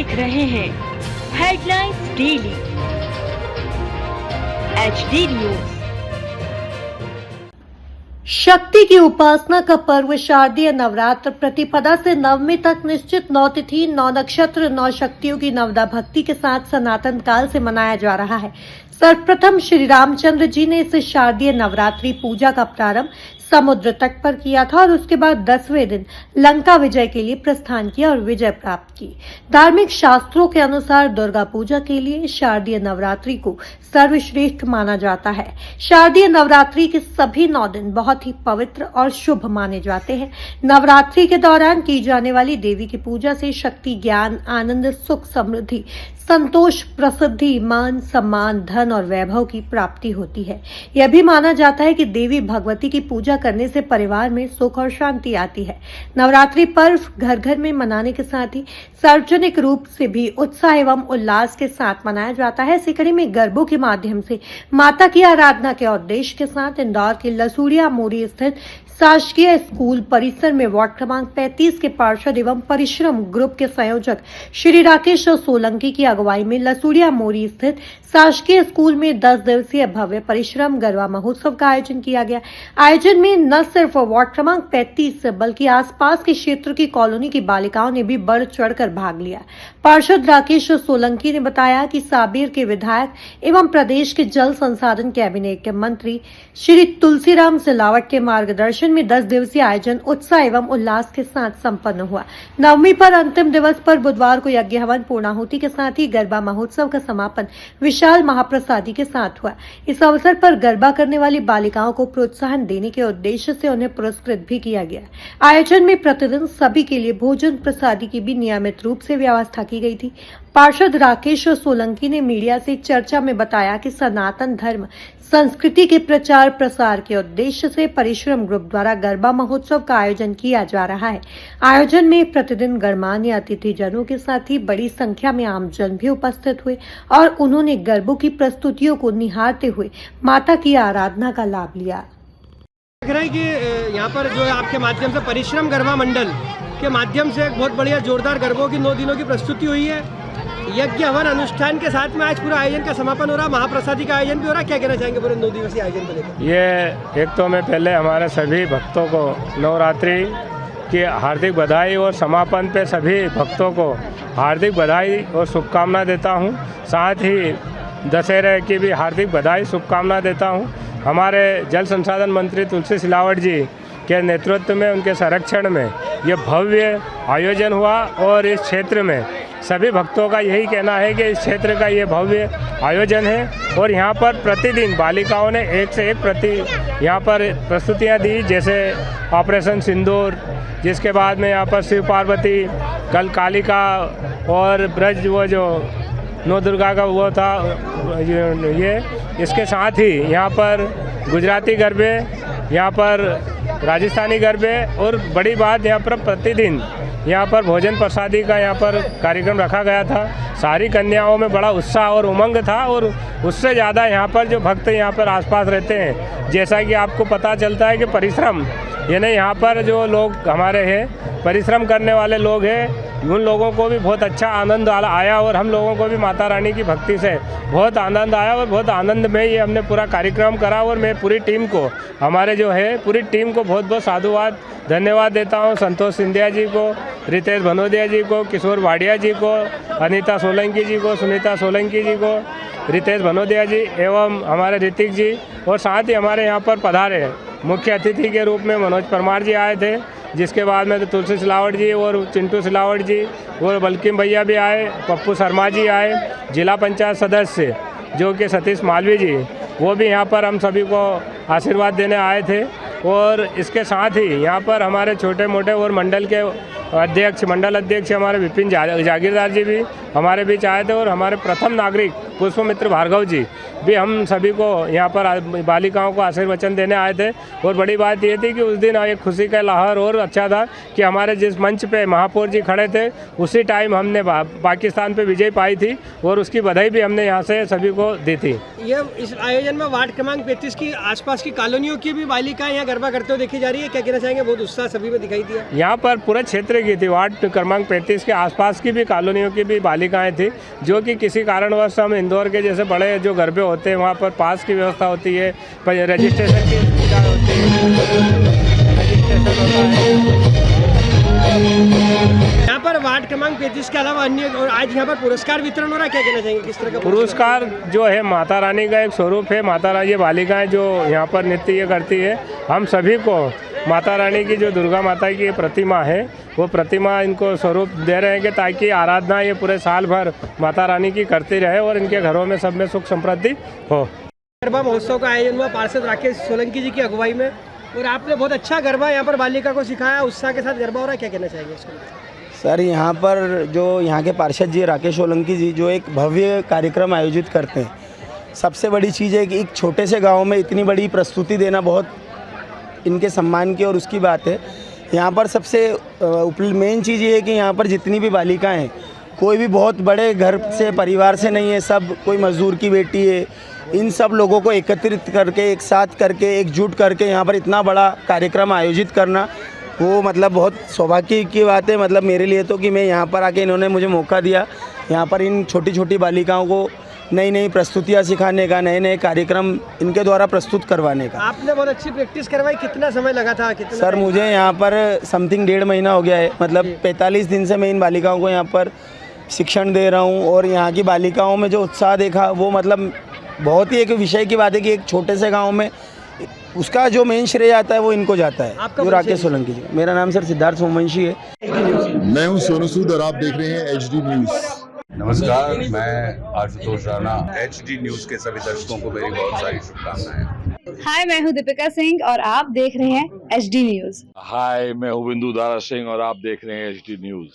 देख रहे हैं हेडलाइंस डेली HD न्यूज। शक्ति की उपासना का पर्व शारदीय नवरात्र प्रतिपदा से नवमी तक निश्चित 9 तिथि 9 नक्षत्र 9 शक्तियों की नवदा भक्ति के साथ सनातन काल से मनाया जा रहा है। सर्वप्रथम श्री रामचंद्र जी ने इस शारदीय नवरात्रि पूजा का प्रारंभ समुद्र तट पर किया था और उसके बाद 10वें दिन लंका विजय के लिए प्रस्थान किया और विजय प्राप्त की। धार्मिक शास्त्रों के अनुसार दुर्गा पूजा के लिए शारदीय नवरात्रि को सर्वश्रेष्ठ माना जाता है। शारदीय नवरात्रि के सभी 9 दिन बहुत ही पवित्र और शुभ माने जाते हैं। नवरात्रि के दौरान की जाने वाली देवी की पूजा से शक्ति, ज्ञान, आनंद, सुख, समृद्धि, संतोष, प्रसिद्धि, मान, सम्मान, धन और वैभव की प्राप्ति होती है। यह भी माना जाता है कि देवी भगवती की पूजा करने से परिवार में सुख और शांति आती है। नवरात्रि पर्व घर घर में मनाने के साथ ही सार्वजनिक रूप से भी उत्साह एवं उल्लास के साथ मनाया जाता है। इसी कड़ी में गरबों के माध्यम से माता की आराधना के उद्देश्य के साथ इंदौर के लसूड़िया मोरी स्थित शासकीय स्कूल परिसर में वार्ड क्रमांक 35 के पार्षद एवं परिश्रम ग्रुप के संयोजक श्री राकेश सोलंकी की अगुवाई में लसूड़िया मोरी स्थित शासकीय स्कूल में 10 दिवसीय भव्य परिश्रम गरबा महोत्सव का आयोजन किया गया। आयोजन में न सिर्फ वार्ड क्रमांक 35 बल्कि आसपास के क्षेत्र की कॉलोनी की बालिकाओं ने भी बढ़ चढ़कर भाग लिया। पार्षद राकेश सोलंकी ने बताया कि साबिर के विधायक एवं प्रदेश के जल संसाधन कैबिनेट के मंत्री श्री तुलसीराम सिलावट के मार्गदर्शन में 10 दिवसीय आयोजन उत्साह एवं उल्लास के साथ संपन्न हुआ। नवमी पर अंतिम दिवस पर बुधवार को यज्ञ हवन पूर्णाहुति के साथ ही गरबा महोत्सव का समापन विशाल महाप्रसादी के साथ हुआ। इस अवसर पर गरबा करने वाली बालिकाओं को प्रोत्साहन देने के उद्देश्य से उन्हें पुरस्कृत भी किया गया। आयोजन में प्रतिदिन सभी के लिए भोजन प्रसादी की भी नियमित रूप से व्यवस्था की गई थी। पार्षद राकेश सोलंकी ने मीडिया से चर्चा में बताया कि सनातन धर्म संस्कृति के प्रचार प्रसार के उद्देश्य से परिश्रम ग्रुप द्वारा गरबा महोत्सव का आयोजन किया जा रहा है। आयोजन में प्रतिदिन गणमान्य अतिथिजनों के साथ ही बड़ी संख्या में आमजन भी उपस्थित हुए और उन्होंने गरबों की प्रस्तुतियों को निहारते हुए माता की आराधना का लाभ लिया। देख रहे हैं कि यहाँ पर जो है आपके माध्यम से परिश्रम गरबा मंडल के माध्यम से एक बहुत बढ़िया जोरदार गरबों की 9 दिनों की प्रस्तुति हुई है। यज्ञ हवन अनुष्ठान के साथ में आज पूरा आयोजन का समापन हो रहा, महाप्रसादी का आयोजन भी हो रहा। क्या कहना चाहेंगे पूरे 9 दिवसीय आयोजन को लेकर? ये एक तो मैं पहले हमारे सभी भक्तों को नवरात्रि की हार्दिक बधाई और समापन पे सभी भक्तों को हार्दिक बधाई और शुभकामना देता हूँ। साथ ही दशहरे की भी हार्दिक बधाई शुभकामना देता हूँ। हमारे जल संसाधन मंत्री तुलसी सिलावट जी के नेतृत्व में, उनके संरक्षण में ये भव्य आयोजन हुआ और इस क्षेत्र में सभी भक्तों का यही कहना है कि इस क्षेत्र का ये भव्य आयोजन है और यहाँ पर प्रतिदिन बालिकाओं ने एक से एक यहाँ पर प्रस्तुतियाँ दी, जैसे ऑपरेशन सिंदूर, जिसके बाद में यहाँ पर शिव पार्वती, कल कालिका और ब्रज वो जो नौ दुर्गा का वो था ये। इसके साथ ही यहाँ पर गुजराती गरबे, यहाँ पर राजस्थानी गरबे और बड़ी बात यहाँ पर प्रतिदिन यहाँ पर भोजन प्रसादी का यहाँ पर कार्यक्रम रखा गया था। सारी कन्याओं में बड़ा उत्साह और उमंग था और उससे ज़्यादा यहाँ पर जो भक्त यहाँ पर आसपास रहते हैं, जैसा कि आपको पता चलता है कि परिश्रम यानी यहाँ पर जो लोग हमारे हैं परिश्रम करने वाले लोग हैं, उन लोगों को भी बहुत अच्छा आनंद आया और हम लोगों को भी माता रानी की भक्ति से बहुत आनंद आया और बहुत आनंद में ये हमने पूरा कार्यक्रम करा। और मैं पूरी टीम को, हमारे जो है पूरी टीम को बहुत बहुत साधुवाद धन्यवाद देता हूँ। संतोष सिंधिया जी को, रितेश भनोदिया जी को, किशोर वाडिया जी को, अनीता सोलंकी जी को, सुनीता सोलंकी जी को, रितेश भनोदिया जी एवं हमारे ऋतिक जी, और साथ ही हमारे यहाँ पर पधारे मुख्य अतिथि के रूप में मनोज परमार जी आए थे। जिसके बाद में तो तुलसी सिलावट जी और चिंटू सिलावट जी और बल्किम भैया भी आए, पप्पू शर्मा जी आए, जिला पंचायत सदस्य जो कि सतीश मालवी जी, वो भी यहाँ पर हम सभी को आशीर्वाद देने आए थे। और इसके साथ ही यहाँ पर हमारे छोटे मोटे और मंडल के अध्यक्ष हमारे विपिन जागीरदार जी भी हमारे बीच आए थे और हमारे प्रथम नागरिक पुष्पमित्र भार्गव जी भी हम सभी को यहाँ पर बालिकाओं को आशीर्वचन देने आए थे। और बड़ी बात ये थी कि उस दिन एक खुशी का लहर और अच्छा था कि हमारे जिस मंच पे महापौर जी खड़े थे उसी टाइम हमने पाकिस्तान पे विजय पाई थी और उसकी बधाई भी हमने यहाँ से सभी को दी थी। ये इस आयोजन में वार्ड क्रमांक 35 की आसपास की कॉलोनियों की भी बालिकाएं यहाँ गरबा करते हुए देखी जा रही है, क्या कहना चाहेंगे? बहुत उत्साह सभी में दिखाई दिया। यहाँ पर पूरे क्षेत्र की थी, वार्ड क्रमांक 35 के आसपास की भी कॉलोनियों की भी बालिकाएं थी, जो कि किसी कारणवश हम इंदौर के जैसे बड़े जो गरबे होते हैं वहाँ पर पास की व्यवस्था होती है, रजिस्ट्रेशन की सुविधा होती है, रजिस्ट्रेशन होता है। यहाँ पर वार्ड क्रमांक 35 के अलावा अन्य और आज यहाँ पर पुरस्कार वितरण हो रहा है, क्या कहना चाहेंगे? किस तरह का पुरस्कार जो है माता रानी का एक स्वरूप है। माता रानी, ये बालिकाएं जो यहाँ पर नृत्य ये करती है, हम सभी को माता रानी की जो दुर्गा माता की प्रतिमा है वो प्रतिमा इनको स्वरूप दे रहे हैं कि ताकि आराधना ये पूरे साल भर माता रानी की करती रहे और इनके घरों में सब में सुख समृद्धि हो। गरबा महोत्सव का आयोजन हुआ पार्षद राकेश सोलंकी जी की अगुवाई में, और आपने बहुत अच्छा गरबा यहाँ पर बालिका को सिखाया, उत्साह के साथ गरबा हो रहा है, क्या कहना चाहेंगे इसको? सर, यहाँ पर जो यहाँ के पार्षद जी राकेश सोलंकी जी जो एक भव्य कार्यक्रम आयोजित करते हैं, सबसे बड़ी चीज़ है कि एक छोटे से गांव में इतनी बड़ी प्रस्तुति देना बहुत इनके सम्मान की और उसकी बात है। यहाँ पर सबसे मेन चीज़ ये है कि यहाँ पर जितनी भी बालिकाएं हैं, कोई भी बहुत बड़े घर से परिवार से नहीं है, सब कोई मजदूर की बेटी है। इन सब लोगों को एकत्रित करके, एक साथ करके, एकजुट करके यहाँ पर इतना बड़ा कार्यक्रम आयोजित करना, वो मतलब बहुत सौभाग्य की बात है। मतलब मेरे लिए तो कि मैं यहाँ पर आके इन्होंने मुझे मौका दिया यहाँ पर इन छोटी छोटी बालिकाओं को नई नई प्रस्तुतियाँ सिखाने का, नए नए कार्यक्रम इनके द्वारा प्रस्तुत करवाने का। आपने बहुत अच्छी प्रैक्टिस करवाई, कितना समय लगा था? कितना सर, मुझे यहाँ पर समथिंग 1.5 महीना हो गया है। मतलब 45 दिन से मैं इन बालिकाओं को यहाँ पर शिक्षण दे रहा हूँ और यहाँ की बालिकाओं में जो उत्साह देखा वो मतलब बहुत ही एक विषय की बात है कि एक छोटे से गाँव में उसका जो मेन श्रेय आता है वो इनको जाता है। आपका जो राकेश सोलंकी जी। मेरा नाम सर सिद्धार्थ सोमवंशी है। मैं हूं सोनू सूद और आप देख रहे हैं HD न्यूज़। नमस्कार, मैं आशुतोष राणा। HD न्यूज़ के सभी दर्शकों को मेरी बहुत सारी शुभकामनाएं। हाय, मैं हूँ दीपिका सिंह और आप देख रहे हैं HD न्यूज़। हाय, मैं हूँ बिंदु दारा सिंह और आप देख रहे हैं HD न्यूज़।